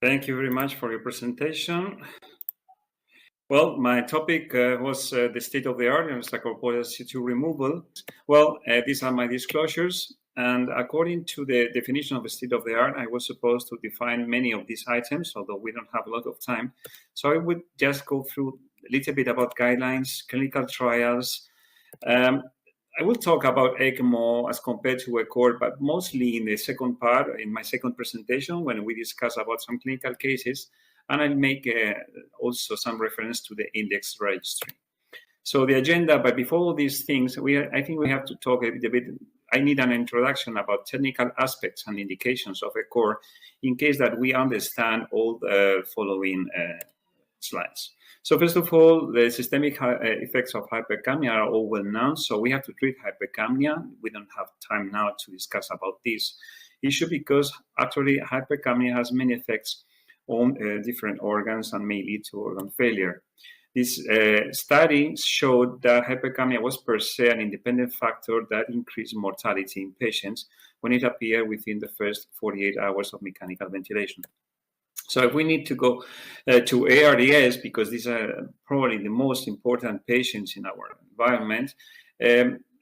Thank you very much for your presentation. Well, my topic was the state of the art in extracorporeal CO2 removal. Well, these are my disclosures. And according to the definition of the state of the art, I was supposed to define many of these items, although we don't have a lot of time. So I would just go through a little bit about guidelines, clinical trials. I will talk about ECMO as compared to ECCO, but mostly in the second part, in my second presentation, when we discuss about some clinical cases, and I'll make also some reference to the index registry. So the agenda, but before all these things, I think we have to talk a little bit. I need an introduction about technical aspects and indications of ECCO in case that we understand all the following slides. So first of all, the systemic effects of hypercapnia are all well known. So we have to treat hypercapnia. We don't have time now to discuss about this issue because actually hypercapnia has many effects on different organs and may lead to organ failure. This study showed that hypercapnia was per se an independent factor that increased mortality in patients when it appeared within the first 48 hours of mechanical ventilation. So if we need to go to ARDS, because these are probably the most important patients in our environment,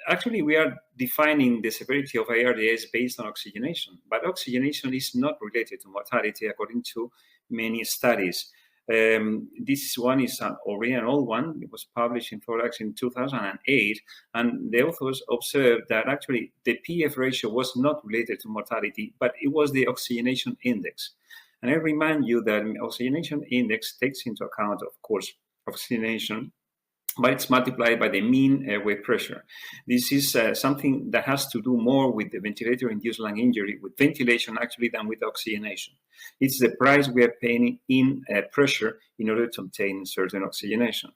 actually we are defining the severity of ARDS based on oxygenation. But oxygenation is not related to mortality according to many studies. This one is already an old one. It was published in Thorax in 2008, and the authors observed that actually the PF ratio was not related to mortality, but it was the oxygenation index. And I remind you that oxygenation index takes into account, of course, oxygenation, but it's multiplied by the mean airway pressure. This is something that has to do more with the ventilator-induced lung injury, with ventilation actually, than with oxygenation. It's the price we are paying in pressure in order to obtain certain oxygenation.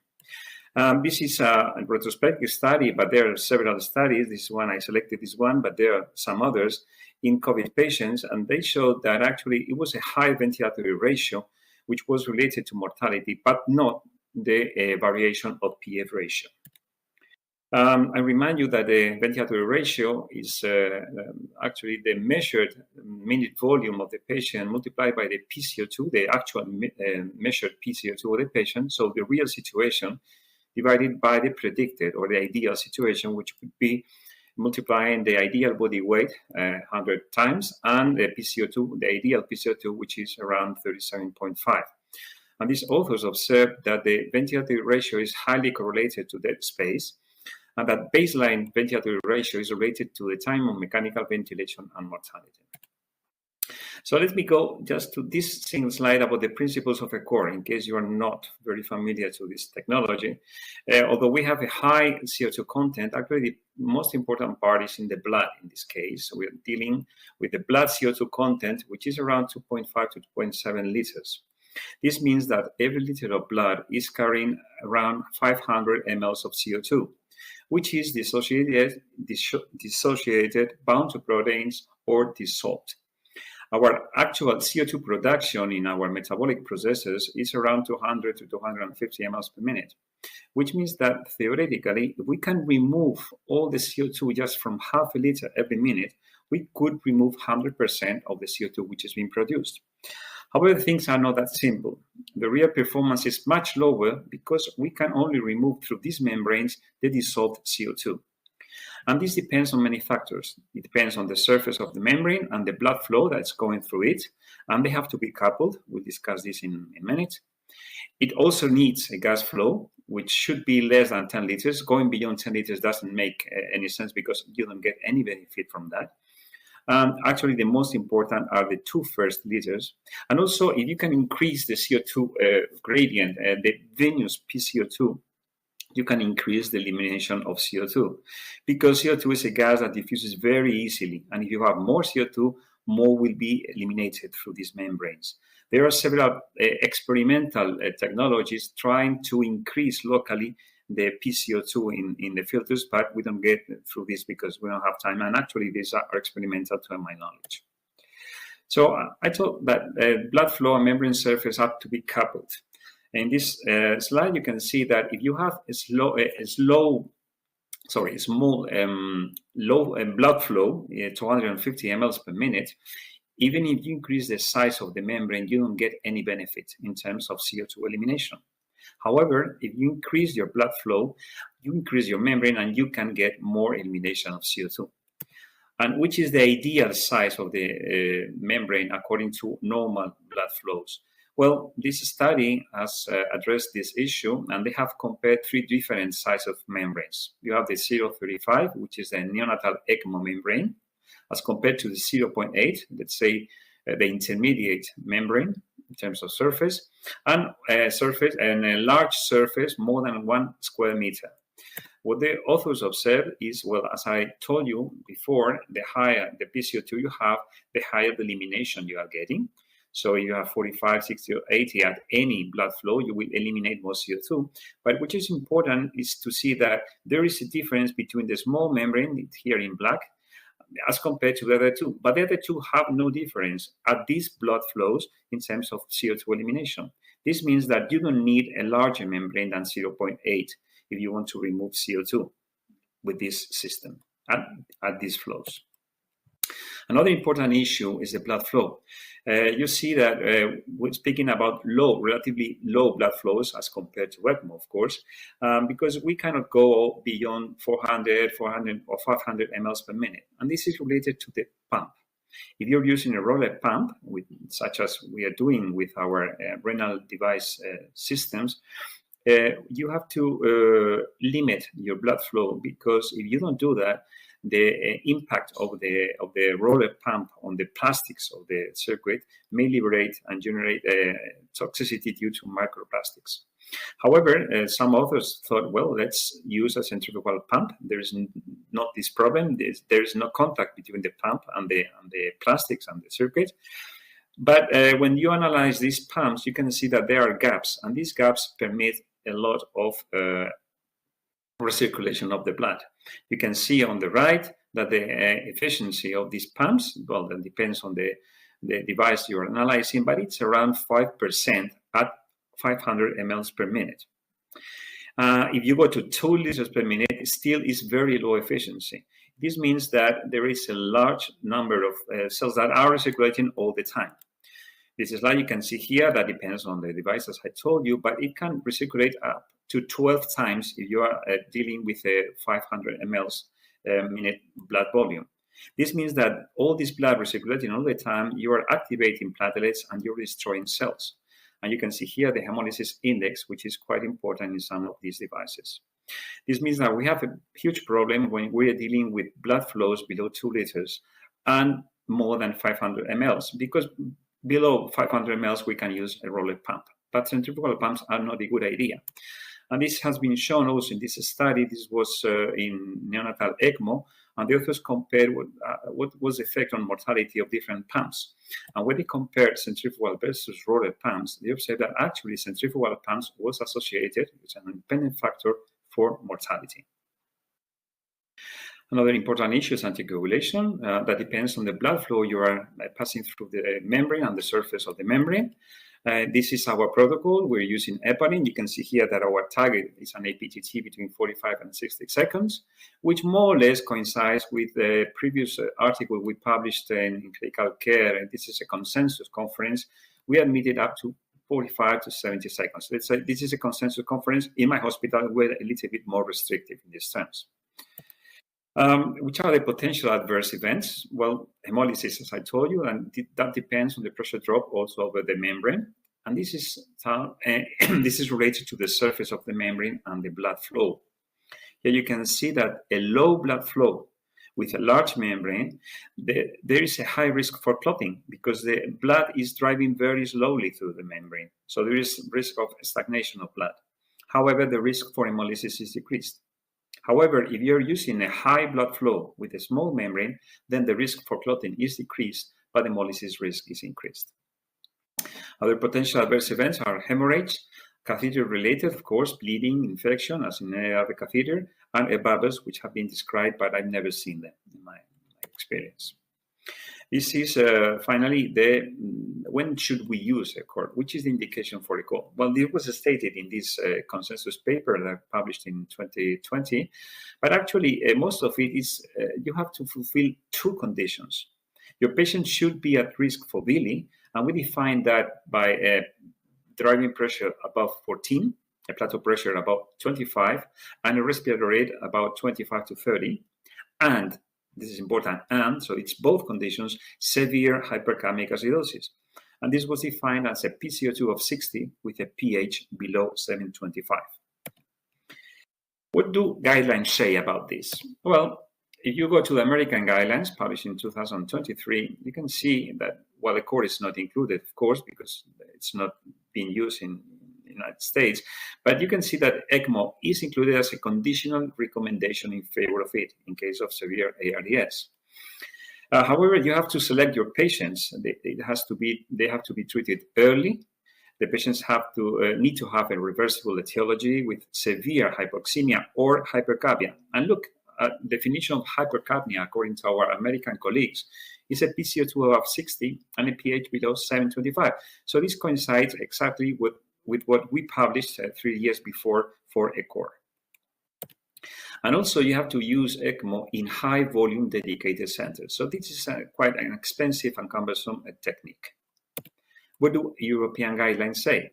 This is a retrospective study, but there are several studies. This one, I selected this one, but there are some others in COVID patients, and they showed that actually it was a high ventilatory ratio, which was related to mortality, but not the variation of PF ratio. I remind you that the ventilatory ratio is actually the measured minute volume of the patient multiplied by the PCO2, the actual measured PCO2 of the patient, so the real situation divided by the predicted or the ideal situation, which would be multiplying the ideal body weight 100 times and the PCO2, the ideal PCO2, which is around 37.5. And these authors observed that the ventilatory ratio is highly correlated to dead space, and that baseline ventilatory ratio is related to the time of mechanical ventilation and mortality. So let me go just to this single slide about the principles of ECCO, in case you are not very familiar to this technology. Although we have a high CO2 content, actually the most important part is in the blood in this case. So we are dealing with the blood CO2 content, which is around 2.5 to 2.7 liters. This means that every liter of blood is carrying around 500 mLs of CO2, which is dissociated, bound to proteins, or dissolved. Our actual CO2 production in our metabolic processes is around 200 to 250 mLs per minute, which means that theoretically, if we can remove all the CO2 just from half a liter every minute, we could remove 100% of the CO2 which is being produced. However, things are not that simple. The real performance is much lower because we can only remove through these membranes the dissolved CO2. And this depends on many factors. It depends on the surface of the membrane and the blood flow that's going through it, and they have to be coupled. We'll discuss this in a minute. It also needs a gas flow, which should be less than 10 liters. Going beyond 10 liters doesn't make any sense because you don't get any benefit from that. Actually, the most important are the two first liters. And also, if you can increase the CO2 gradient, the venous PCO2, you can increase the elimination of CO2 because CO2 is a gas that diffuses very easily. And if you have more CO2, more will be eliminated through these membranes. There are several experimental technologies trying to increase locally the PCO2 in the filters, but we don't get through this because we don't have time. And actually, these are experimental to my knowledge. So I thought that blood flow and membrane surface have to be coupled. In this slide, you can see that if you have low blood flow, 250 mLs per minute, even if you increase the size of the membrane, you don't get any benefit in terms of CO2 elimination. However, if you increase your blood flow, you increase your membrane and you can get more elimination of CO2. And which is the ideal size of the membrane according to normal blood flows? Well, this study has addressed this issue, and they have compared 3 different sizes of membranes. You have the 0.35, which is the neonatal ECMO membrane, as compared to the 0.8, let's say the intermediate membrane in terms of surface, and a large surface more than 1 square meter. What the authors observed is, well, as I told you before, the higher the PCO2 you have, the higher the elimination you are getting. So if you have 45, 60, or 80 at any blood flow, you will eliminate more CO2. But what is important is to see that there is a difference between the small membrane, here in black, as compared to the other 2. But the other 2 have no difference at these blood flows in terms of CO2 elimination. This means that you don't need a larger membrane than 0.8 if you want to remove CO2 with this system at these flows. Another important issue is the blood flow. You see that we're speaking about relatively low blood flows as compared to ECMO, of course, because we cannot go beyond 400 or 500 mLs per minute. And this is related to the pump. If you're using a roller pump, such as we are doing with our renal device systems, you have to limit your blood flow, because if you don't do that, the impact of the roller pump on the plastics of the circuit may liberate and generate toxicity due to microplastics. However, some authors thought, well, let's use a centrifugal pump. There is not this problem. There is no contact between the pump and the plastics and the circuit. But when you analyze these pumps, you can see that there are gaps, and these gaps permit a lot of recirculation of the blood. You can see on the right that the efficiency of these pumps, well, that depends on the device you're analyzing, but it's around 5% at 500 mLs per minute. If you go to 2 liters per minute, it still is very low efficiency. This means that there is a large number of cells that are recirculating all the time. This slide you can see here, that depends on the device, as I told you, but it can recirculate up to 12 times if you are dealing with a 500 mLs minute blood volume. This means that all this blood recirculating all the time, you are activating platelets and you're destroying cells. And you can see here the hemolysis index, which is quite important in some of these devices. This means that we have a huge problem when we are dealing with blood flows below 2 liters and more than 500 mLs, because below 500 mLs we can use a roller pump. But centrifugal pumps are not a good idea. And this has been shown also in this study. This was in neonatal ECMO, and the authors compared what was the effect on mortality of different pumps. And when they compared centrifugal versus roller pumps, they observed that actually centrifugal pumps was associated with an independent factor for mortality. Another important issue is anticoagulation. That depends on the blood flow you are passing through the membrane and the surface of the membrane. This is our protocol. We're using heparin. You can see here that our target is an APTT between 45 and 60 seconds, which more or less coincides with the previous article we published in Clinical Care. And this is a consensus conference. We admitted up to 45 to 70 seconds. Let's say this is a consensus conference. In my hospital, we're a little bit more restrictive in these terms. Which are the potential adverse events? Well, hemolysis, as I told you, and that depends on the pressure drop also over the membrane. And this is related to the surface of the membrane and the blood flow. Here you can see that a low blood flow with a large membrane, there is a high risk for clotting because the blood is driving very slowly through the membrane. So there is risk of stagnation of blood. However, the risk for hemolysis is decreased. However, if you're using a high blood flow with a small membrane, then the risk for clotting is decreased, but the hemolysis risk is increased. Other potential adverse events are hemorrhage, catheter-related, of course, bleeding, infection, as in any other catheter, and EBABAs, which have been described, but I've never seen them in my experience. This is finally when should we use a cord? Which is the indication for a cord? Well, this was stated in this consensus paper that I published in 2020, but actually most of it is you have to fulfill 2 conditions. Your patient should be at risk for VILI, and we define that by a driving pressure above 14, a plateau pressure above 25, and a respiratory rate about 25 to 30. And this is important, and so it's both conditions, severe hypercapnic acidosis. And this was defined as a PCO2 of 60 with a pH below 725. What do guidelines say about this? Well, if you go to the American guidelines published in 2023, you can see that while the core is not included, of course, because it's not being used in the United States, but you can see that ECMO is included as a conditional recommendation in favor of it in case of severe ARDS. However, you have to select your patients. They have to be treated early. The patients need to have a reversible etiology with severe hypoxemia or hypercapnia. And look, definition of hypercapnia, according to our American colleagues, is a PCO2 above 60 and a pH below 725. So this coincides exactly with what we published 3 years before for ECCO2R. And also, you have to use ECMO in high-volume dedicated centers. So this is quite an expensive and cumbersome technique. What do European guidelines say?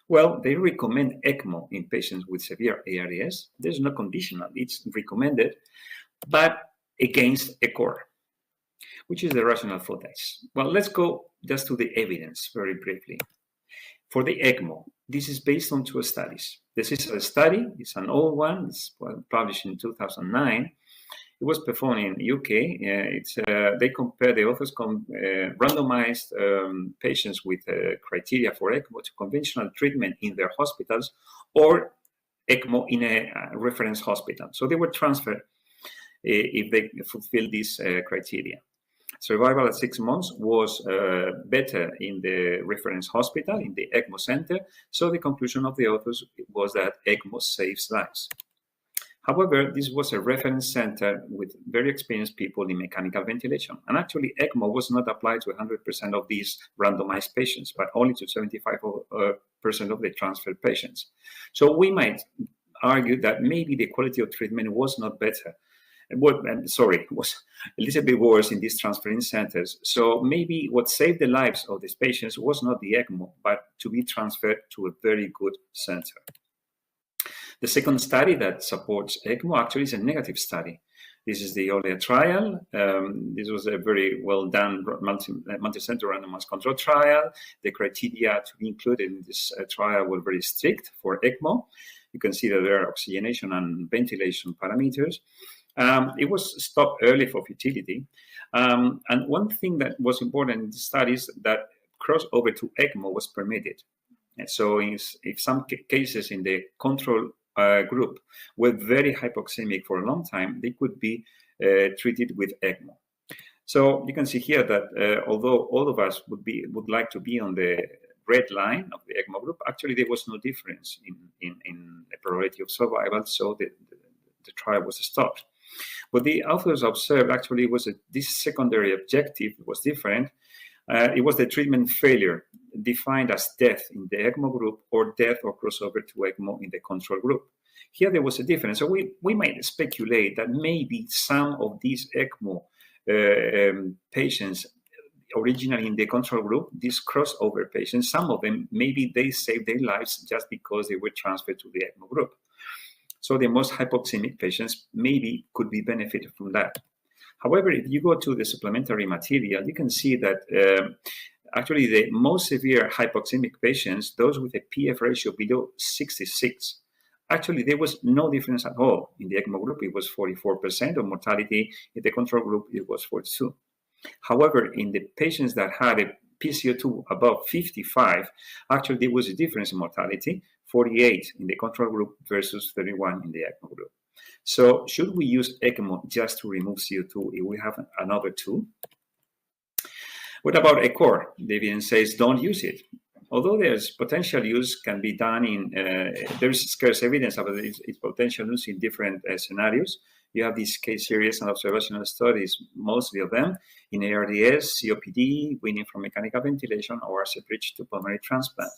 Well, they recommend ECMO in patients with severe ARDS. There's no conditional, it's recommended, but against ECCO2R. Which is the rationale for this? Well, let's go just to the evidence very briefly. For the ECMO, this is based on 2 studies. This is a study, it's an old one, it's published in 2009. It was performed in the UK. They compared, the authors randomized patients with criteria for ECMO to conventional treatment in their hospitals or ECMO in a reference hospital. So they were transferred if they fulfill these criteria. Survival at 6 months was better in the reference hospital, in the ECMO center. So the conclusion of the authors was that ECMO saves lives. However, this was a reference center with very experienced people in mechanical ventilation. And actually, ECMO was not applied to 100% of these randomized patients, but only to 75% of the transferred patients. So we might argue that maybe the quality of treatment was not better. Was a little bit worse in these transferring centers. So maybe what saved the lives of these patients was not the ECMO, but to be transferred to a very good center. The second study that supports ECMO actually is a negative study. This is the earlier trial. This was a very well done multi-center randomized control trial. The criteria to be included in this trial were very strict for ECMO. You can see that there are oxygenation and ventilation parameters. It was stopped early for futility. And one thing that was important in the study is that crossover to ECMO was permitted. And so if some cases in the control group were very hypoxemic for a long time, they could be treated with ECMO. So you can see here that although all of us would like to be on the red line of the ECMO group, actually there was no difference in the probability of survival, so the trial was stopped. What the authors observed actually was that this secondary objective was different. It was the treatment failure, defined as death in the ECMO group or death or crossover to ECMO in the control group. Here there was a difference. So we might speculate that maybe some of these ECMO patients originally in the control group, these crossover patients, some of them, maybe they saved their lives just because they were transferred to the ECMO group. So the most hypoxemic patients maybe could be benefited from that. However, if you go to the supplementary material, you can see that actually the most severe hypoxemic patients, those with a PF ratio below 66, actually there was no difference at all. In the ECMO group, it was 44% of mortality. In the control group, it was 42%. However, in the patients that had a PCO2 above 55, actually there was a difference in mortality, 48 in the control group versus 31 in the ECMO group. So should we use ECMO just to remove CO2 if we have another tool? What about ECCO2R? The evidence says don't use it. Although there's potential use can be done in, there's scarce evidence about its potential use in different scenarios. You have these case series and observational studies, mostly of them, in ARDS, COPD, weaning from mechanical ventilation, or as a bridge to pulmonary transplant.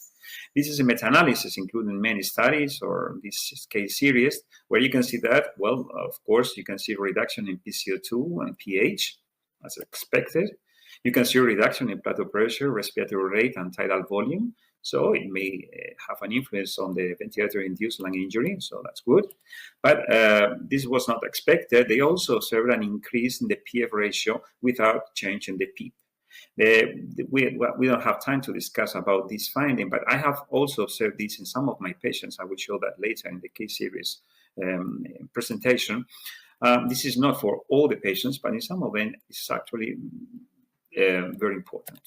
This is a meta-analysis, including many studies or this case series, where you can see that, well, of course, you can see reduction in PCO2 and pH, as expected. You can see a reduction in plateau pressure, respiratory rate, and tidal volume. So it may have an influence on the ventilator-induced lung injury, so that's good. But this was not expected. They also observed an increase in the PF ratio without changing the PEEP. We don't have time to discuss about this finding, but I have also observed this in some of my patients. I will show that later in the case series presentation. This is not for all the patients, but in some of them, it's actually very important.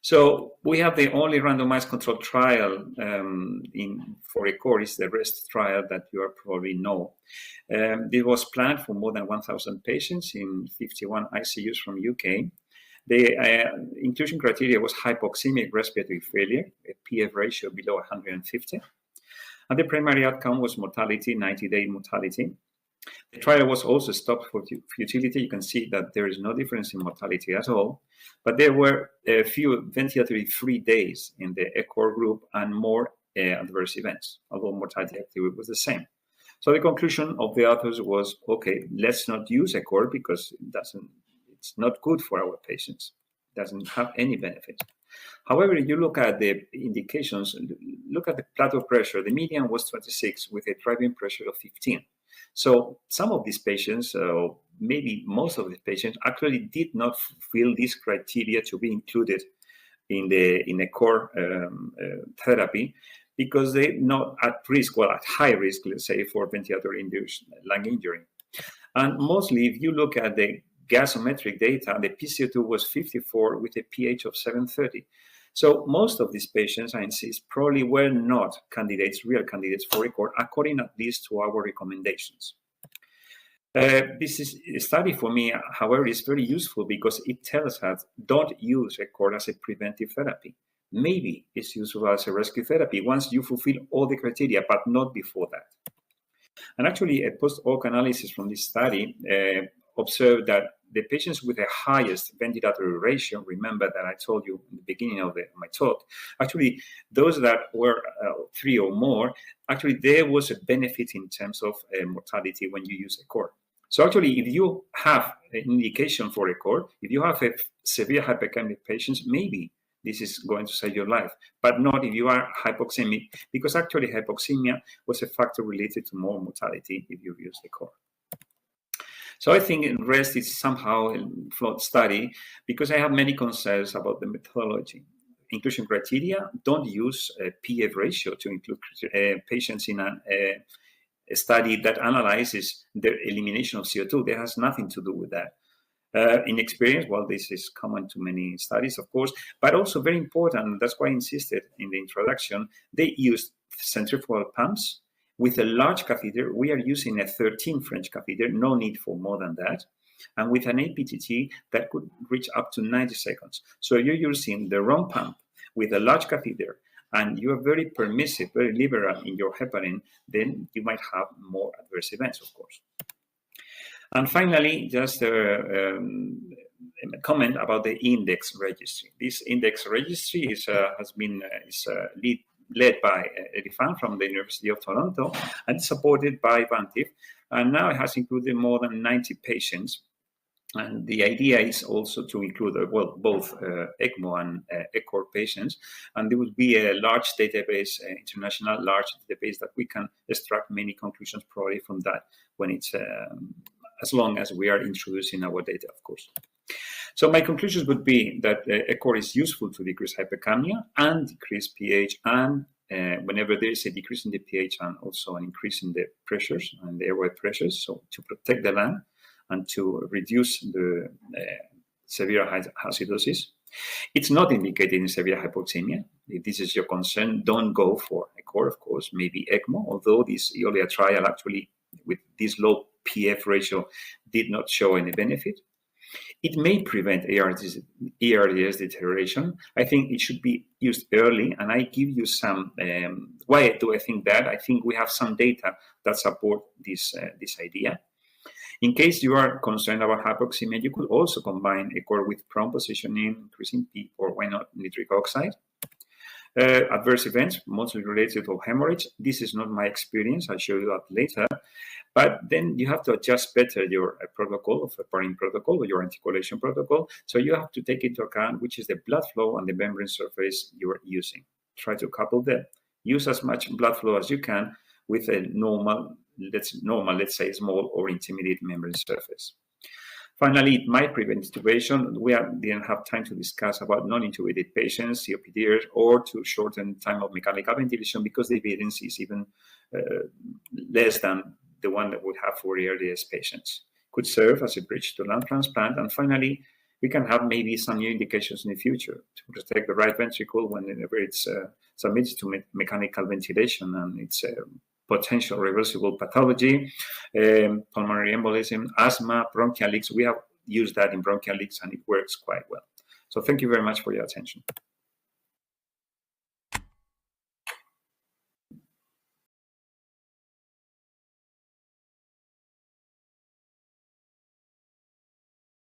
So we have the only randomized controlled trial for ECCO, is the REST trial that you probably know. It was planned for more than 1,000 patients in 51 ICUs from UK. The inclusion criteria was hypoxemic respiratory failure, a PF ratio below 150. And the primary outcome was mortality, 90-day mortality. The trial was also stopped for futility. You can see that there is no difference in mortality at all, but there were a few ventilator-free days in the ECCO group and more adverse events, although mortality activity was the same. So the conclusion of the authors was, okay, let's not use ECCO because it's not good for our patients. It doesn't have any benefit. However, if you look at the indications, look at the plateau pressure. The median was 26 with a driving pressure of 15. So some of these patients, maybe most of the patients, actually did not fulfill this criteria to be included in the core therapy because they're not at risk, well, at high risk, let's say, for ventilator-induced lung injury. And mostly, if you look at the gasometric data, the PCO2 was 54 with a pH of 730. So most of these patients, I insist, probably were not real candidates for ECCO, according at least to our recommendations. This is a study for me, however, is very useful because it tells us don't use ECCO as a preventive therapy. Maybe it's useful as a rescue therapy once you fulfill all the criteria, but not before that. And actually, a post-hoc analysis from this study observed that the patients with the highest ventilator ratio, remember that I told you in the beginning of my talk, actually those that were 3 or more, actually there was a benefit in terms of mortality when you use ECCO. So actually, if you have an indication for ECCO, if you have a severe hypercapnic patients, maybe this is going to save your life, but not if you are hypoxemic, because actually hypoxemia was a factor related to more mortality if you use ECCO. So I think REST is somehow a flawed study because I have many concerns about the methodology. Inclusion criteria, don't use a PF ratio to include patients in a study that analyzes the elimination of CO2. That has nothing to do with that. In experience, well, this is common to many studies, of course, but also very important, that's why I insisted in the introduction, they used centrifugal pumps. With a large catheter, we are using a 13 French catheter, no need for more than that. And with an APTT that could reach up to 90 seconds. So you're using the wrong pump with a large catheter and you are very permissive, very liberal in your heparin, then you might have more adverse events, of course. And finally, just a comment about the index registry. This index registry is led by Eddie Fan from the University of Toronto and supported by Vantiv. And now it has included more than 90 patients. And the idea is also to include, both ECMO and ECCO patients. And there will be a large database, international large database that we can extract many conclusions probably from that when it's, as long as we are introducing our data, of course. So my conclusions would be that ECCO is useful to decrease hypercapnia and decrease pH, and whenever there is a decrease in the pH and also an increase in the pressures and the airway pressures, so to protect the lung and to reduce the severe acidosis. It's not indicated in severe hypoxemia. If this is your concern, don't go for ECCO, of course, maybe ECMO, although this earlier trial actually with this low PF ratio did not show any benefit. It may prevent ARDS deterioration. I think it should be used early, and I give you some, why do I think that? I think we have some data that support this idea. In case you are concerned about hypoxemia, you could also combine ECCO with prone positioning, increasing PEEP, or why not nitric oxide. Adverse events, mostly related to hemorrhage. This is not my experience. I'll show you that later. But then you have to adjust better your protocol of heparin protocol or your anticoagulation protocol. So you have to take into account which is the blood flow and the membrane surface you're using. Try to couple them. Use as much blood flow as you can with a normal, let's say small or intermediate membrane surface. Finally, it might prevent intubation. We didn't have time to discuss about non-intubated patients, COPDers, or to shorten time of mechanical ventilation because the evidence is even less than the one that we have for ARDS patients. Could serve as a bridge to lung transplant. And finally, we can have maybe some new indications in the future to protect the right ventricle whenever it's submitted to mechanical ventilation and it's potential reversible pathology, pulmonary embolism, asthma, bronchial leaks. We have used that in bronchial leaks and it works quite well. So thank you very much for your attention.